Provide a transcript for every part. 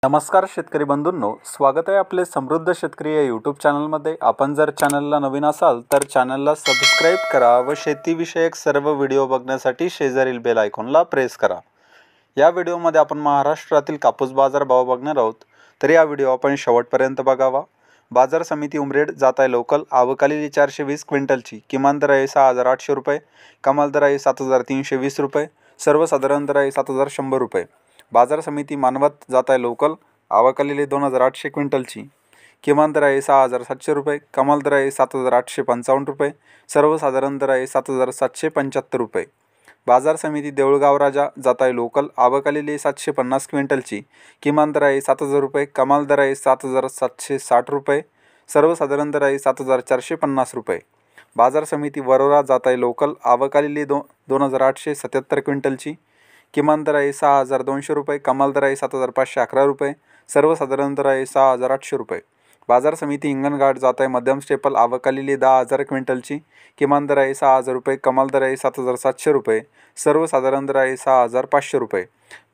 नमस्कार शेतकरी बंधूंनो, स्वागत आहे आपले समृद्ध शेतकरी या यूट्यूब चॅनलमध्ये। आपण जर चॅनलला नवीन असाल तर चॅनलला सबस्क्राईब करा व शेतीविषयक सर्व व्हिडिओ बघण्यासाठी शेजारील बेल आयकॉनला प्रेस करा। या व्हिडिओमध्ये आपण महाराष्ट्रातील कापूस बाजार भाव बघणार आहोत, तर या व्हिडिओ आपण शेवटपर्यंत बघावा। बाजार समिती उमरेड जात आहे लोकल, आवकालेली 420 क्विंटलची, किमान दर आहे 6,800 रुपये, कमाल दर आहे 7,320 रुपये, सर्वसाधारण दर आहे 7,100 रुपये। बाजार समिती मानवत जात आहे लोकल, आवकालेली 2,800 क्विंटलची, किमान दर आहे 6,700 रुपये, कमाल दर आहे 7,855 रुपये, सर्वसाधारण दर आहे 7,775 रुपये। बाजार समिती देऊळगाव राजा जात आहे लोकल, आवकालेली 750 क्विंटलची, किमान दर आहे 7,000 रुपये, कमाल दर आहे 7,760 रुपये, सर्वसाधारण दर आहे 7,450 रुपये। बाजार समिती वरोरा जात आहे लोकल, आवकालेली 2,877 क्विंटलची, किमान दर आहे 6,200 रुपये, कमाल दर आहे 7,511 रुपये, सर्वसाधारण दर आहे 6,800 रुपये। बाजार समिती हिंगणघाट जात आहे मध्यम स्टेपल, आवकालेली 10,000 क्विंटलची, किमान दर आहे 6,000 रुपये, कमाल दर आहे 7,700 रुपये, सर्वसाधारण दर आहे 6,500 रुपये।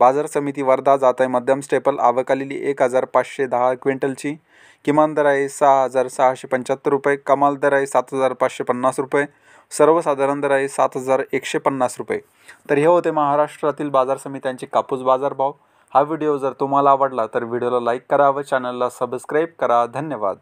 बाजार समिती वर्धा जात आहे मध्यम स्टेपल, आवकालेली 1,510 क्विंटलची, किमान दर आहे 6,675 रुपये, कमाल दर आहे 7,550 रुपये, सर्वसाधारण दर आहे 7,150 रुपये। तर हे होते महाराष्ट्रातील बाजार समित्यांचे कापूस बाजार भाव। हा व्हिडिओ जर तुम्हाला आवडला तर व्हिडिओला लाईक करा व चॅनलला सबस्क्राईब करा। धन्यवाद।